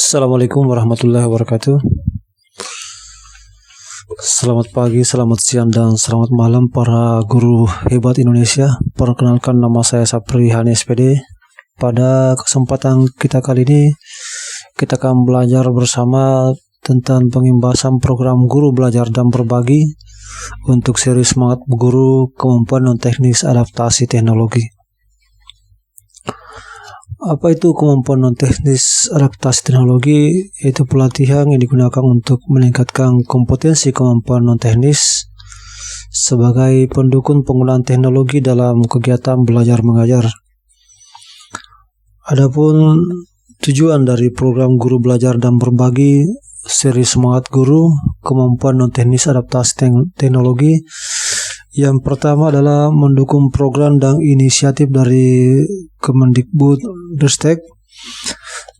Assalamualaikum warahmatullahi wabarakatuh. Selamat pagi, selamat siang, dan selamat malam para guru hebat Indonesia. Perkenalkan, nama saya Sapri Hani SPD. Pada kesempatan kita kali ini, kita akan belajar bersama tentang pengimbasan program guru belajar dan berbagi untuk seri semangat guru kemampuan non teknis adaptasi teknologi. Apa itu kemampuan non-teknis adaptasi teknologi? Yaitu pelatihan yang digunakan untuk meningkatkan kompetensi kemampuan non-teknis sebagai pendukung penggunaan teknologi dalam kegiatan belajar mengajar. Adapun tujuan dari program guru belajar dan berbagi seri semangat guru kemampuan non-teknis adaptasi teknologi, yang pertama adalah mendukung program dan inisiatif dari Kemendikbudristek,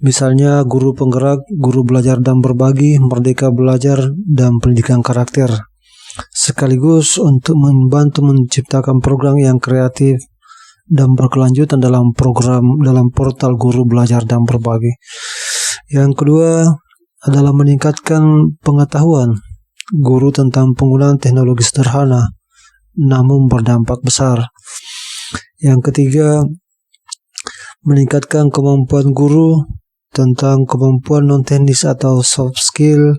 misalnya guru penggerak, guru belajar dan berbagi, merdeka belajar, dan pendidikan karakter, sekaligus untuk membantu menciptakan program yang kreatif dan berkelanjutan dalam portal guru belajar dan berbagi. Yang kedua adalah meningkatkan pengetahuan guru tentang penggunaan teknologi sederhana namun berdampak besar. Yang ketiga, meningkatkan kemampuan guru tentang kemampuan non-teknis atau soft skill,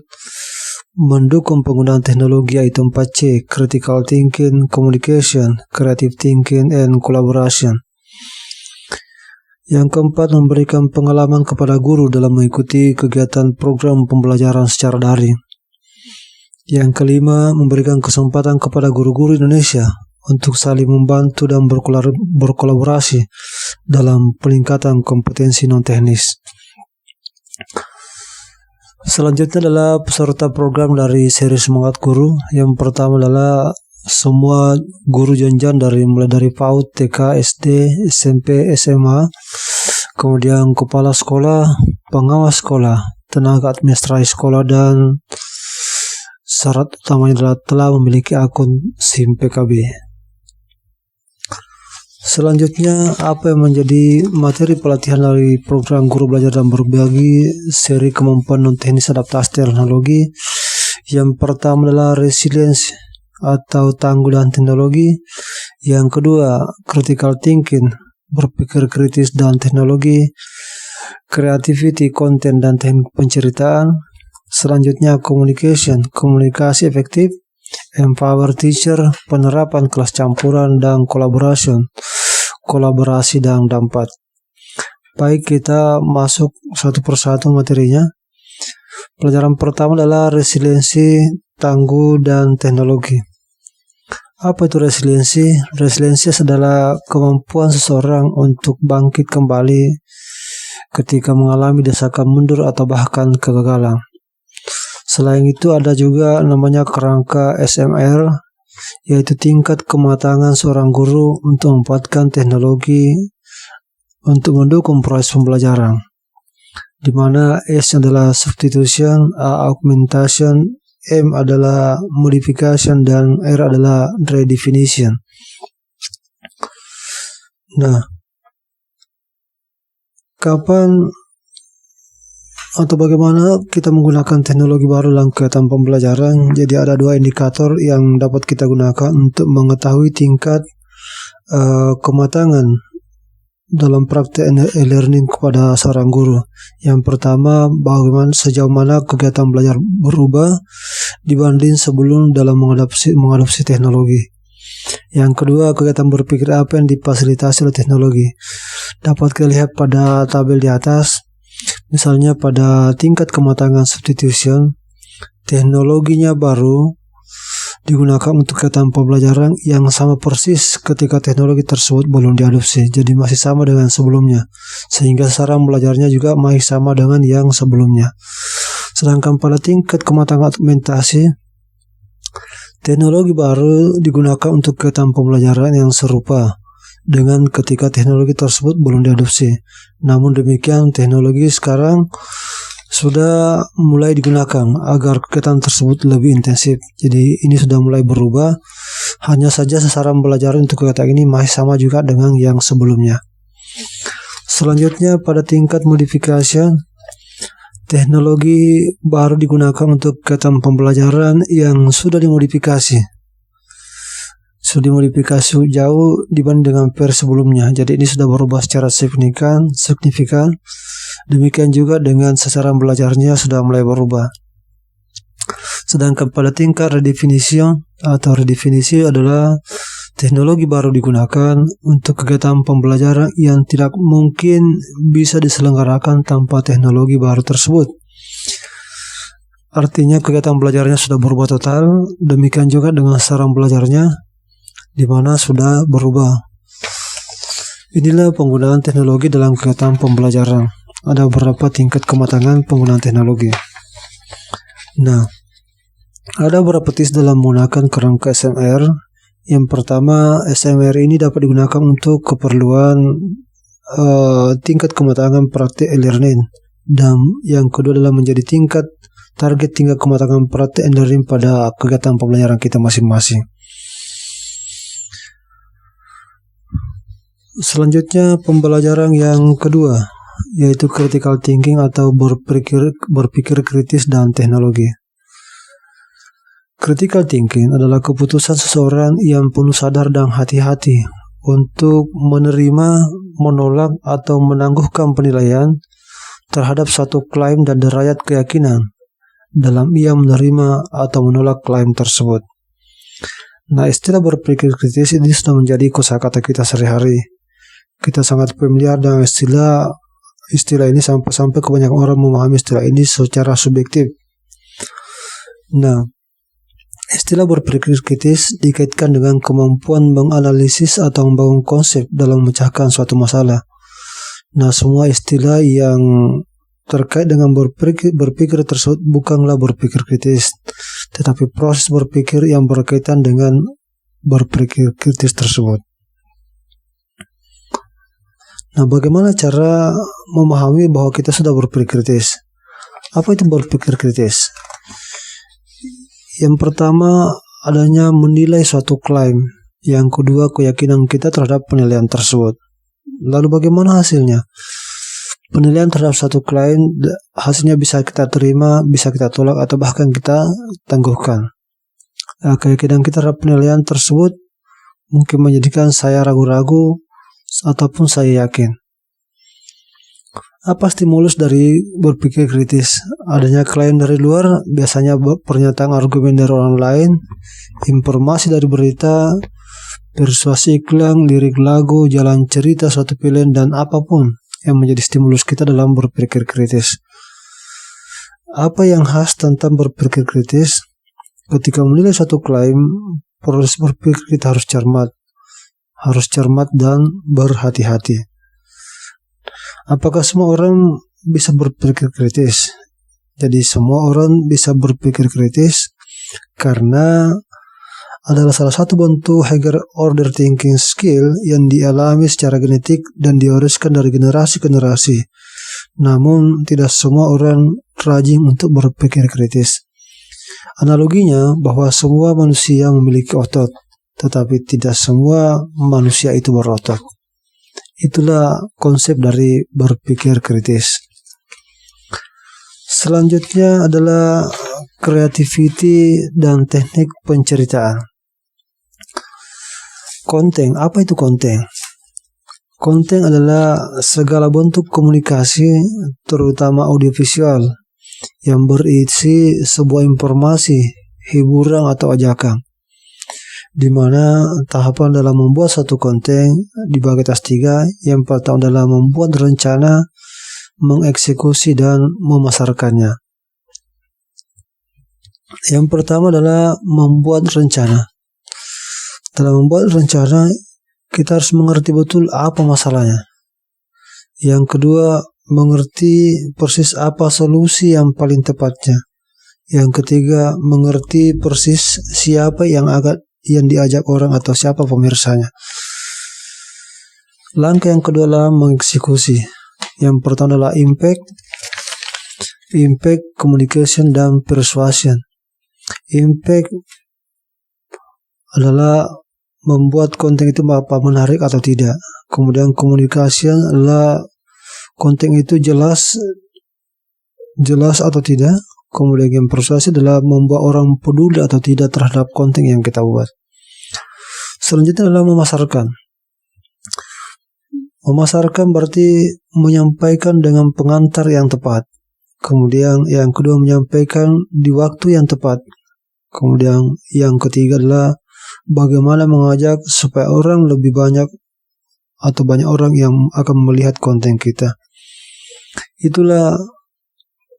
mendukung penggunaan teknologi yaitu 4C, critical thinking, communication, creative thinking, and collaboration. Yang keempat, memberikan pengalaman kepada guru dalam mengikuti kegiatan program pembelajaran secara daring. Yang kelima, memberikan kesempatan kepada guru-guru Indonesia untuk saling membantu dan berkolaborasi dalam peningkatan kompetensi non-teknis. Selanjutnya adalah peserta program dari seri semangat guru. Yang pertama adalah semua guru jenjang mulai dari PAUD, TK, SD, SMP, SMA, kemudian kepala sekolah, pengawas sekolah, tenaga administrasi sekolah, dan syarat utamanya adalah telah memiliki akun SIM PKB. Selanjutnya, apa yang menjadi materi pelatihan dari program guru belajar dan berbagi seri kemampuan non-teknis adaptasi teknologi? Yang pertama adalah resilience atau tangguh dan teknologi. Yang kedua, critical thinking, berpikir kritis dan teknologi. Creativity, konten dan teknik penceritaan. Selanjutnya, communication, komunikasi efektif. Empower teacher, penerapan kelas campuran, dan collaboration, kolaborasi dan dampak. Baik, kita masuk satu persatu materinya. Pelajaran pertama adalah resiliensi, tangguh, dan teknologi. Apa itu resiliensi? Resiliensi adalah kemampuan seseorang untuk bangkit kembali ketika mengalami desakan mundur atau bahkan kegagalan. Selain itu ada juga namanya kerangka SMR, yaitu tingkat kematangan seorang guru untuk memanfaatkan teknologi untuk mendukung proses pembelajaran, di mana S adalah substitution, A augmentation, M adalah modification, dan R adalah redefinition. Nah, kapan atau bagaimana kita menggunakan teknologi baru dalam kegiatan pembelajaran? Jadi ada dua indikator yang dapat kita gunakan untuk mengetahui tingkat kematangan dalam praktek e-learning kepada seorang guru. Yang pertama, bagaimana sejauh mana kegiatan belajar berubah dibanding sebelum dalam mengadopsi teknologi. Yang kedua, kegiatan berpikir apa yang difasilitasi oleh teknologi. Dapat kita lihat pada tabel di atas. Misalnya pada tingkat kematangan substitution, teknologinya baru digunakan untuk kegiatan pembelajaran yang sama persis ketika teknologi tersebut belum diadopsi, jadi masih sama dengan sebelumnya, sehingga sasaran belajarnya juga masih sama dengan yang sebelumnya. Sedangkan pada tingkat kematangan augmentasi, teknologi baru digunakan untuk kegiatan pembelajaran yang serupa dengan ketika teknologi tersebut belum diadopsi. Namun demikian, teknologi sekarang sudah mulai digunakan agar kegiatan tersebut lebih intensif. Jadi ini sudah mulai berubah. Hanya saja sasaran belajar untuk kegiatan ini masih sama juga dengan yang sebelumnya. Selanjutnya pada tingkat modifikasi, Teknologi baru digunakan untuk kegiatan pembelajaran yang sudah dimodifikasi jauh dibanding dengan versi sebelumnya. Jadi ini sudah berubah secara signifikan. Demikian juga dengan sasaran belajarnya sudah mulai berubah. Sedangkan pada tingkat redefinisi adalah teknologi baru digunakan untuk kegiatan pembelajaran yang tidak mungkin bisa diselenggarakan tanpa teknologi baru tersebut. Artinya kegiatan belajarnya sudah berubah total. Demikian juga dengan sasaran belajarnya, di mana sudah berubah. Inilah penggunaan teknologi dalam kegiatan pembelajaran. Ada beberapa tingkat kematangan penggunaan teknologi. Nah, ada beberapa tips dalam menggunakan kerangka SMR. Yang pertama, SMR ini dapat digunakan untuk keperluan tingkat kematangan praktik e-learning. Dan yang kedua adalah menjadi target tingkat kematangan praktik e-learning pada kegiatan pembelajaran kita masing-masing. Selanjutnya, pembelajaran yang kedua, yaitu critical thinking atau berpikir kritis dan teknologi. Critical thinking adalah keputusan seseorang yang penuh sadar dan hati-hati untuk menerima, menolak, atau menangguhkan penilaian terhadap suatu klaim dan derajat keyakinan dalam ia menerima atau menolak klaim tersebut. Nah, istilah berpikir kritis ini sudah menjadi kosakata kita sehari-hari. Kita sangat familiar dengan istilah ini sampai kebanyakan orang memahami istilah ini secara subjektif. Nah, istilah berpikir kritis dikaitkan dengan kemampuan menganalisis atau membangun konsep dalam memecahkan suatu masalah. Nah, semua istilah yang terkait dengan berpikir tersebut bukanlah berpikir kritis, tetapi proses berpikir yang berkaitan dengan berpikir kritis tersebut. Nah, bagaimana cara memahami bahwa kita sudah berpikir kritis? Apa itu berpikir kritis? Yang pertama, adanya menilai suatu klaim. Yang kedua, keyakinan kita terhadap penilaian tersebut. Lalu bagaimana hasilnya? Penilaian terhadap suatu klaim, hasilnya bisa kita terima, bisa kita tolak, atau bahkan kita tangguhkan. Nah, keyakinan kita terhadap penilaian tersebut mungkin menjadikan saya ragu-ragu, ataupun saya yakin. Apa stimulus dari berpikir kritis? Adanya klaim dari luar, biasanya pernyataan argumen dari orang lain, informasi dari berita, persuasi iklan, lirik lagu, jalan cerita suatu pilihan, dan apapun yang menjadi stimulus kita dalam berpikir kritis. Apa yang khas tentang berpikir kritis? Ketika menilai suatu klaim, proses berpikir kita harus cermat dan berhati-hati. Apakah semua orang bisa berpikir kritis? Jadi semua orang bisa berpikir kritis karena adalah salah satu bentuk higher order thinking skill yang dialami secara genetik dan diwariskan dari generasi ke generasi. Namun tidak semua orang rajin untuk berpikir kritis. Analoginya bahwa semua manusia memiliki otot, tetapi tidak semua manusia itu berotot. Itulah konsep dari berpikir kritis. Selanjutnya adalah creativity dan teknik penceritaan. Konten, apa itu konten? Konten adalah segala bentuk komunikasi, terutama audiovisual, yang berisi sebuah informasi, hiburan atau ajakan, di mana tahapan dalam membuat satu konten dibagi atas 3. Yang pertama adalah membuat rencana, mengeksekusi, dan memasarkannya. Yang pertama adalah membuat rencana. Dalam membuat rencana, kita harus mengerti betul apa masalahnya. Yang kedua, mengerti persis apa solusi yang paling tepatnya. Yang ketiga, mengerti persis siapa yang diajak orang atau siapa pemirsanya. Langkah yang kedua adalah mengeksekusi. Yang pertama adalah impact, communication, dan persuasion. Impact adalah membuat konten itu apa menarik atau tidak. Kemudian communication adalah konten itu jelas jelas atau tidak. Kemudian yang persuasi adalah membuat orang peduli atau tidak terhadap konten yang kita buat. Selanjutnya adalah memasarkan. Memasarkan berarti menyampaikan dengan pengantar yang tepat. Kemudian yang kedua menyampaikan di waktu yang tepat. Kemudian yang ketiga adalah bagaimana mengajak supaya orang lebih banyak atau banyak orang yang akan melihat konten kita. Itulah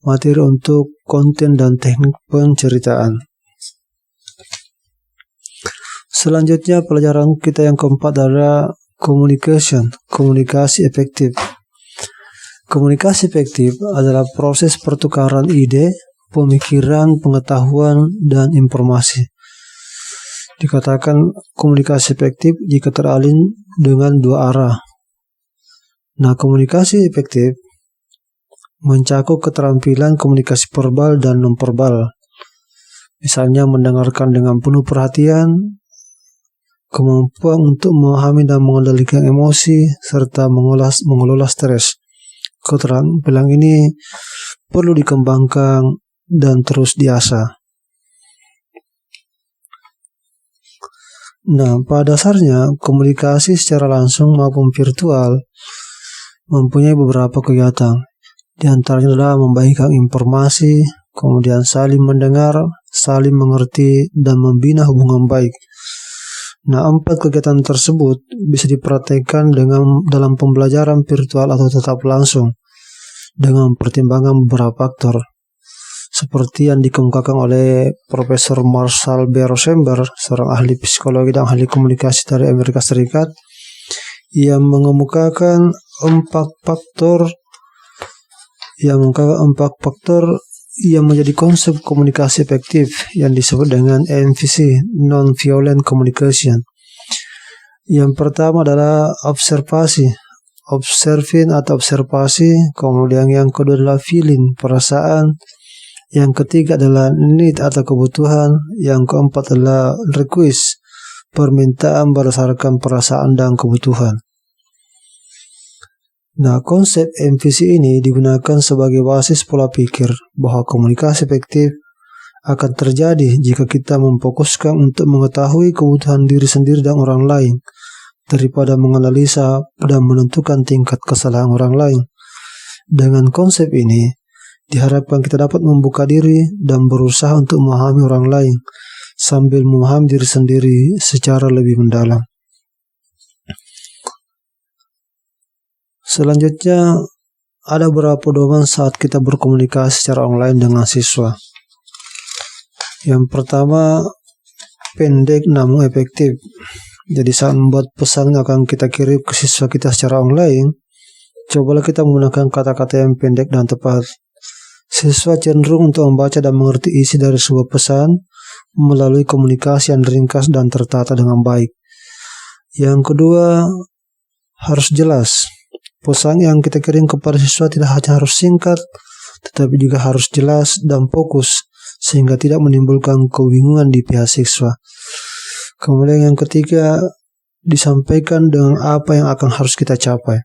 materi untuk konten dan teknik penceritaan. Selanjutnya pelajaran kita yang keempat adalah communication, komunikasi efektif. Komunikasi efektif adalah proses pertukaran ide, pemikiran, pengetahuan, dan informasi. Dikatakan komunikasi efektif jika terjalin dengan dua arah. Nah, komunikasi efektif mencakup keterampilan komunikasi verbal dan non-verbal. Misalnya mendengarkan dengan penuh perhatian, kemampuan untuk memahami dan mengendalikan emosi, serta mengelola stres. Keterampilan ini perlu dikembangkan dan terus diasah. Nah, pada dasarnya komunikasi secara langsung maupun virtual mempunyai beberapa kegiatan. Di antaranya adalah membagikan informasi, kemudian saling mendengar, saling mengerti, dan membina hubungan baik. Nah, 4 kegiatan tersebut bisa dipraktikkan dalam pembelajaran virtual atau tetap langsung dengan pertimbangan beberapa faktor. Seperti yang dikemukakan oleh Profesor Marshall B. Rosenberg, seorang ahli psikologi dan ahli komunikasi dari Amerika Serikat, yang mengemukakan 4 faktor yang menjadi konsep komunikasi efektif yang disebut dengan NVC, Non-Violent Communication. Yang pertama adalah observasi, observasi, kemudian yang kedua adalah feeling, perasaan, yang ketiga adalah need atau kebutuhan, yang keempat adalah request, permintaan berdasarkan perasaan dan kebutuhan. Nah, konsep MVC ini digunakan sebagai basis pola pikir bahwa komunikasi efektif akan terjadi jika kita memfokuskan untuk mengetahui kebutuhan diri sendiri dan orang lain daripada menganalisa dan menentukan tingkat kesalahan orang lain. Dengan konsep ini, diharapkan kita dapat membuka diri dan berusaha untuk memahami orang lain sambil memahami diri sendiri secara lebih mendalam. Selanjutnya, ada beberapa pedoman saat kita berkomunikasi secara online dengan siswa. Yang pertama, pendek namun efektif. Jadi saat membuat pesan yang akan kita kirim ke siswa kita secara online, cobalah kita menggunakan kata-kata yang pendek dan tepat. Siswa cenderung untuk membaca dan mengerti isi dari sebuah pesan melalui komunikasi yang ringkas dan tertata dengan baik. Yang kedua, harus jelas. Pesan yang kita kirim kepada siswa tidak hanya harus singkat, tetapi juga harus jelas dan fokus, sehingga tidak menimbulkan kebingungan di pihak siswa. Kemudian yang ketiga, disampaikan dengan apa yang akan harus kita capai.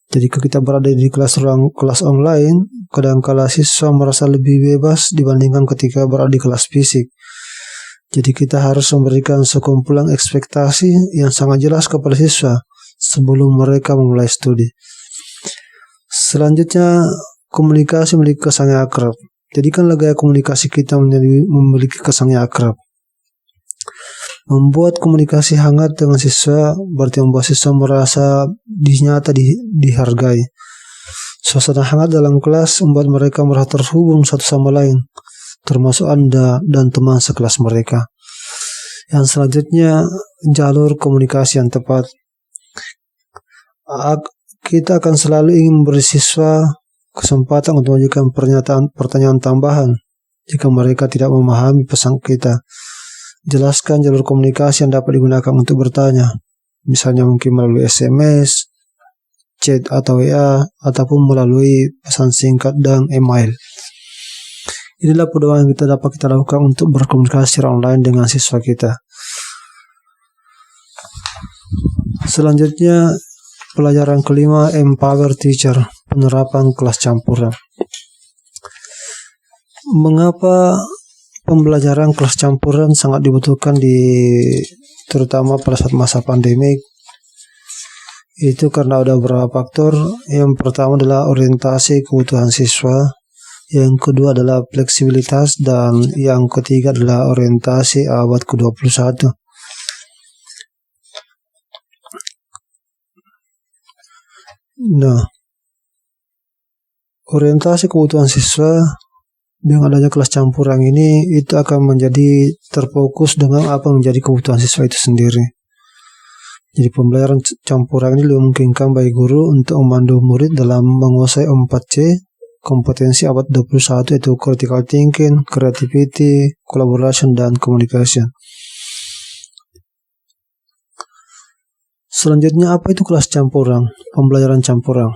Jadi kita berada di kelas online, kadang-kala siswa merasa lebih bebas dibandingkan ketika berada di kelas fisik. Jadi kita harus memberikan sekumpulan ekspektasi yang sangat jelas kepada siswa sebelum mereka memulai studi. Selanjutnya, komunikasi memiliki kesan yang akrab. Jadikanlah gaya komunikasi kita memiliki kesan yang akrab. Membuat komunikasi hangat dengan siswa berarti membuat siswa merasa dihargai. Suasana hangat dalam kelas membuat mereka merasa terhubung satu sama lain, termasuk Anda dan teman sekelas mereka. Yang selanjutnya, jalur komunikasi yang tepat. Kita akan selalu ingin memberi siswa kesempatan untuk mengajukan pertanyaan tambahan jika mereka tidak memahami pesan kita. Jelaskan jalur komunikasi yang dapat digunakan untuk bertanya, misalnya mungkin melalui SMS, chat atau WA, ataupun melalui pesan singkat dan email. Inilah pedoman yang dapat kita lakukan untuk berkomunikasi secara online dengan siswa kita. Selanjutnya, pelajaran kelima, Empower Teacher, penerapan kelas campuran. Mengapa pembelajaran kelas campuran sangat dibutuhkan terutama pada saat masa pandemi? Itu karena ada beberapa faktor. Yang pertama adalah orientasi kebutuhan siswa, yang kedua adalah fleksibilitas, dan yang ketiga adalah orientasi abad ke-21. Nah, orientasi kebutuhan siswa dengan adanya kelas campuran ini itu akan menjadi terfokus dengan apa menjadi kebutuhan siswa itu sendiri. Jadi pembelajaran campuran ini memungkinkan bagi guru untuk memandu murid dalam menguasai 4C kompetensi abad 21, yaitu critical thinking, creativity, collaboration, dan communication. Selanjutnya, apa itu kelas campuran? Pembelajaran campuran.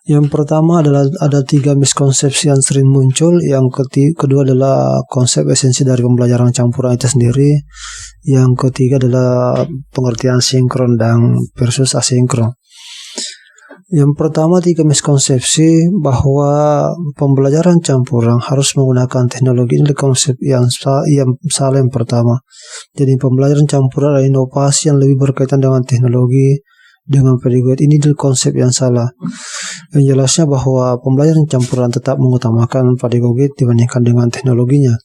Yang pertama adalah ada 3 miskonsepsi yang sering muncul. Yang kedua adalah konsep esensi dari pembelajaran campuran itu sendiri. Yang ketiga adalah pengertian sinkron dan versus asinkron. Yang pertama, 3 miskonsepsi bahwa pembelajaran campuran harus menggunakan teknologi. Ini konsep yang salah yang pertama. Jadi pembelajaran campuran adalah inovasi yang lebih berkaitan dengan teknologi, dengan pedagogi. Ini adalah konsep yang salah. Yang jelasnya bahwa pembelajaran campuran tetap mengutamakan pedagogi dibandingkan dengan teknologinya.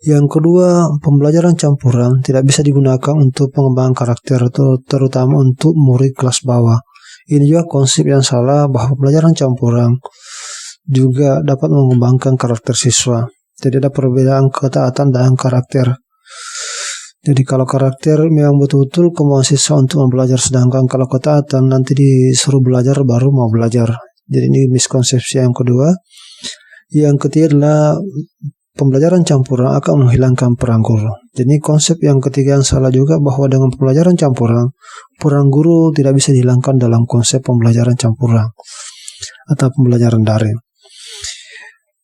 Yang kedua, pembelajaran campuran tidak bisa digunakan untuk pengembangan karakter, terutama untuk murid kelas bawah. Ini juga konsep yang salah bahwa pembelajaran campuran juga dapat mengembangkan karakter siswa. Jadi ada perbedaan ketaatan dan karakter. Jadi kalau karakter memang betul-betul kemauan siswa untuk belajar, sedangkan kalau ketaatan nanti disuruh belajar baru mau belajar. Jadi ini miskonsepsi yang kedua. Yang ketiga adalah pembelajaran campuran akan menghilangkan peran guru. Jadi konsep yang ketiga yang salah juga bahwa dengan pembelajaran campuran, peran guru tidak bisa dihilangkan dalam konsep pembelajaran campuran atau pembelajaran daring.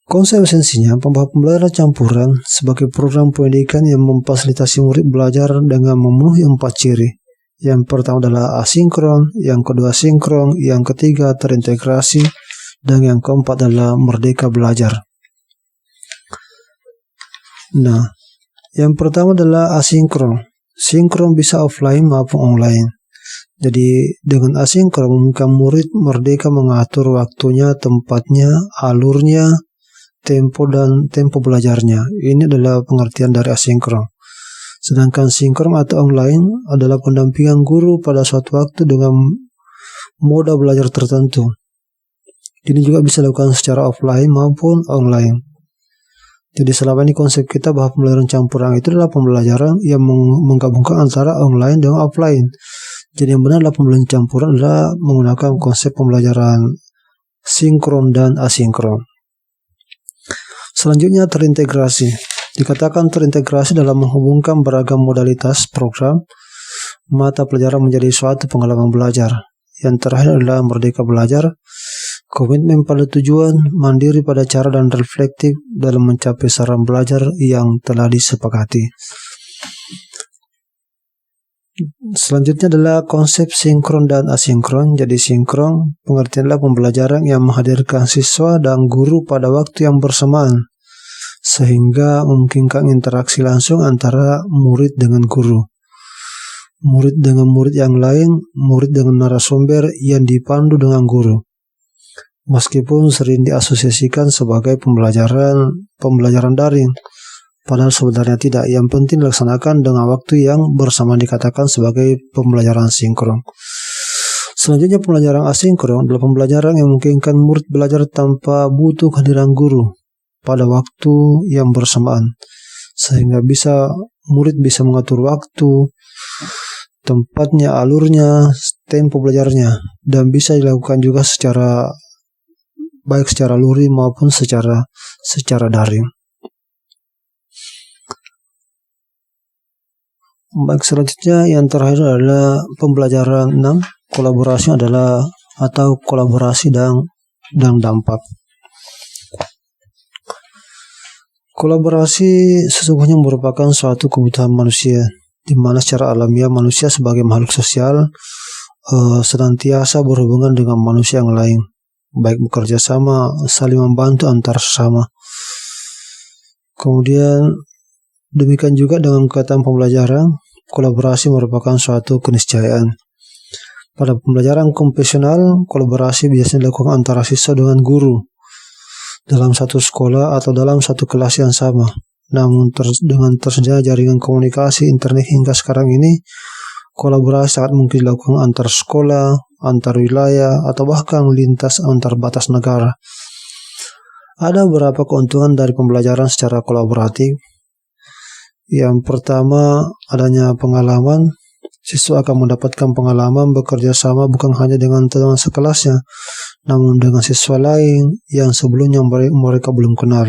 Konsep esensinya, pembelajaran campuran sebagai program pendidikan yang memfasilitasi murid belajar dengan memenuhi 4 ciri. Yang pertama adalah asinkron, yang kedua sinkron, yang ketiga terintegrasi, dan yang keempat adalah merdeka belajar. Nah, yang pertama adalah asinkron. Sinkron bisa offline maupun online. Jadi dengan asinkron memungkinkan murid merdeka mengatur waktunya, tempatnya, alurnya, tempo belajarnya. Ini adalah pengertian dari asinkron. Sedangkan sinkron atau online adalah pendampingan guru pada suatu waktu dengan moda belajar tertentu. Ini juga bisa dilakukan secara offline maupun online. Jadi selama ini konsep kita bahwa pembelajaran campuran itu adalah pembelajaran yang menggabungkan antara online dengan offline. Jadi yang benar adalah pembelajaran campuran adalah menggunakan konsep pembelajaran sinkron dan asinkron. Selanjutnya terintegrasi. Dikatakan terintegrasi dalam menghubungkan beragam modalitas program mata pelajaran menjadi suatu pengalaman belajar. Yang terakhir adalah merdeka belajar. Komitmen pada tujuan, mandiri pada cara dan reflektif dalam mencapai sasaran belajar yang telah disepakati. Selanjutnya adalah konsep sinkron dan asinkron. Jadi sinkron pengertian adalah pembelajaran yang menghadirkan siswa dan guru pada waktu yang bersamaan, sehingga memungkinkan interaksi langsung antara murid dengan guru, murid dengan murid yang lain, murid dengan narasumber yang dipandu dengan guru. Meskipun sering diasosiasikan sebagai pembelajaran daring, padahal sebenarnya tidak. Yang penting dilaksanakan dengan waktu yang bersamaan dikatakan sebagai pembelajaran sinkron. Selanjutnya pembelajaran asinkron adalah pembelajaran yang memungkinkan murid belajar tanpa butuh kehadiran guru pada waktu yang bersamaan, sehingga murid bisa mengatur waktu, tempatnya, alurnya, tempo belajarnya, dan bisa dilakukan juga baik secara luring maupun secara daring. Baik, selanjutnya yang terakhir adalah pembelajaran 6, kolaborasi dan dampak. Kolaborasi sesungguhnya merupakan suatu kebutuhan manusia, di mana secara alamiah manusia sebagai makhluk sosial senantiasa berhubungan dengan manusia yang lain, baik bekerja sama, saling membantu antar sesama. Kemudian demikian juga dengan kegiatan pembelajaran, kolaborasi merupakan suatu keniscayaan. Pada pembelajaran konvensional, kolaborasi biasanya dilakukan antara siswa dengan guru dalam satu sekolah atau dalam satu kelas yang sama. Namun dengan tersedia jaringan komunikasi internet hingga sekarang ini, kolaborasi sangat mungkin dilakukan antar sekolah, antar wilayah, atau bahkan lintas antar batas negara. Ada beberapa keuntungan dari pembelajaran secara kolaboratif. Yang pertama, adanya pengalaman. Siswa akan mendapatkan pengalaman bekerja sama bukan hanya dengan teman sekelasnya, namun dengan siswa lain yang sebelumnya mereka belum kenal.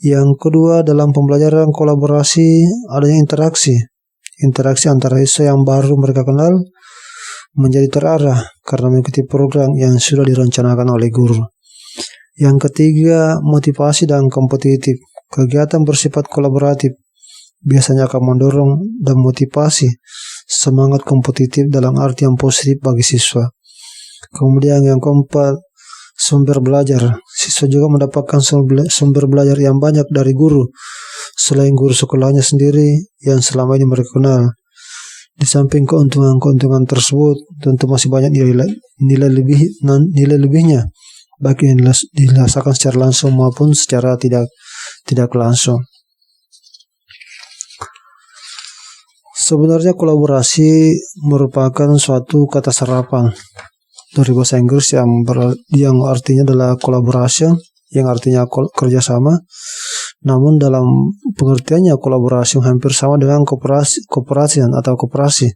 Yang kedua, dalam pembelajaran kolaborasi adanya interaksi. Interaksi antara siswa yang baru mereka kenal menjadi terarah karena mengikuti program yang sudah direncanakan oleh guru. Yang ketiga, motivasi dan kompetitif. Kegiatan bersifat kolaboratif biasanya akan mendorong dan motivasi semangat kompetitif dalam arti yang positif bagi siswa. Kemudian yang keempat, sumber belajar. Siswa juga mendapatkan sumber belajar yang banyak dari guru, selain guru sekolahnya sendiri yang selama ini mereka kenal. Di samping keuntungan tersebut, tentu masih banyak nilai lebihnya, baik yang dirasakan secara langsung maupun secara tidak langsung. Sebenarnya kolaborasi merupakan suatu kata serapan dari bahasa Inggris yang artinya adalah collaboration, yang artinya kerjasama. Namun dalam pengertiannya kolaborasi hampir sama dengan kooperasi atau koperasi.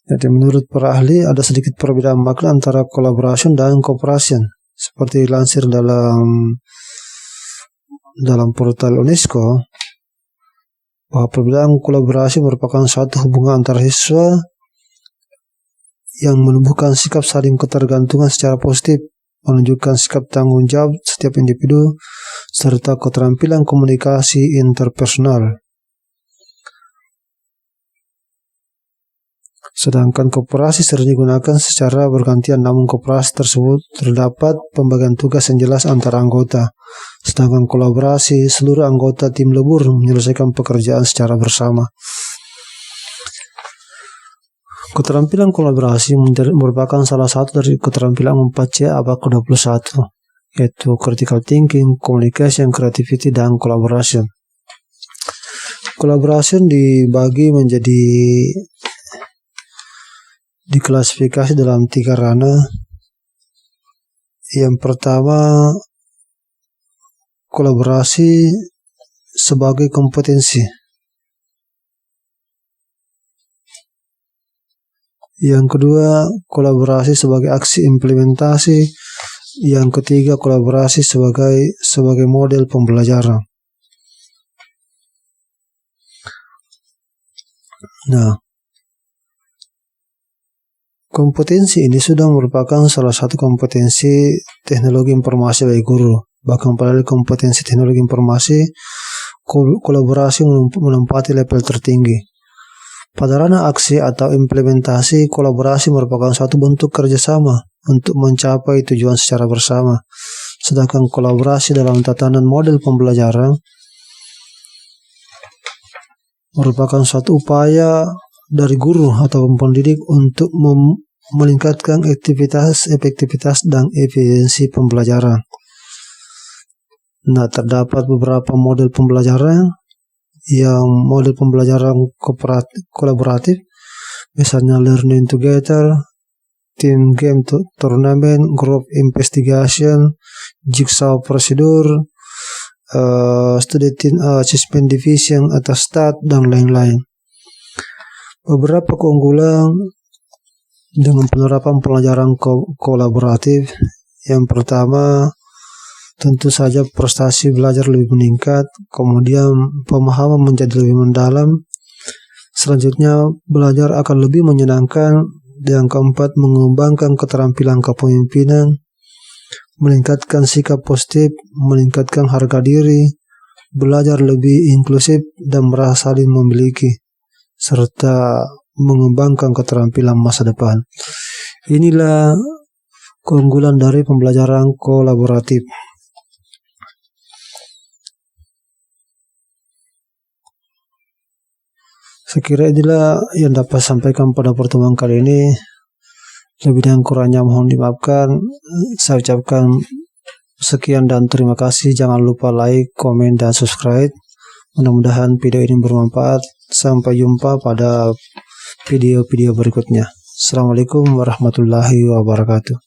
Jadi menurut para ahli ada sedikit perbedaan makna antara collaboration dan cooperation. Seperti dilansir dalam portal UNESCO, bahwa perbedaan kolaborasi merupakan suatu hubungan antara siswa yang menumbuhkan sikap saling ketergantungan secara positif, menunjukkan sikap tanggung jawab setiap individu, serta keterampilan komunikasi interpersonal. Sedangkan kooperasi sering digunakan secara bergantian, namun kooperasi tersebut terdapat pembagian tugas yang jelas antara anggota. Sedangkan kolaborasi, seluruh anggota tim lebur menyelesaikan pekerjaan secara bersama. Keterampilan kolaborasi merupakan salah satu dari keterampilan 4C abad ke-21, yaitu critical thinking, communication, creativity, dan collaboration. Collaboration diklasifikasi dalam 3 ranah. Yang pertama, kolaborasi sebagai kompetensi. Yang kedua, kolaborasi sebagai aksi implementasi. Yang ketiga, kolaborasi sebagai model pembelajaran. Nah, kompetensi ini sudah merupakan salah satu kompetensi teknologi informasi bagi guru. Bahkan pada kompetensi teknologi informasi, kolaborasi menempati level tertinggi. Pada ranah aksi atau implementasi, kolaborasi merupakan suatu bentuk kerjasama untuk mencapai tujuan secara bersama. Sedangkan kolaborasi dalam tatanan model pembelajaran merupakan suatu upaya dari guru atau pendidik untuk meningkatkan efektivitas dan efisiensi pembelajaran. Nah, terdapat beberapa model pembelajaran yang model pembelajaran kolaboratif, misalnya learning together, team game tournament, group investigation, jigsaw procedure, student assessment division atau STAT, dan lain-lain. Beberapa keunggulan dengan penerapan pelajaran kolaboratif. Yang pertama, tentu saja prestasi belajar lebih meningkat, kemudian pemahaman menjadi lebih mendalam. Selanjutnya, belajar akan lebih menyenangkan. Yang keempat, mengembangkan keterampilan kepemimpinan, meningkatkan sikap positif, meningkatkan harga diri, belajar lebih inklusif dan merasa saling memiliki, serta mengembangkan keterampilan masa depan. Inilah keunggulan dari pembelajaran kolaboratif. Sekira inilah yang dapat sampaikan pada pertemuan kali ini. Lebih dan kurangnya mohon dimaafkan. Saya ucapkan sekian dan terima kasih. Jangan lupa like, komen, dan subscribe. Mudah-mudahan video ini bermanfaat. Sampai jumpa pada video-video berikutnya. Assalamualaikum warahmatullahi wabarakatuh.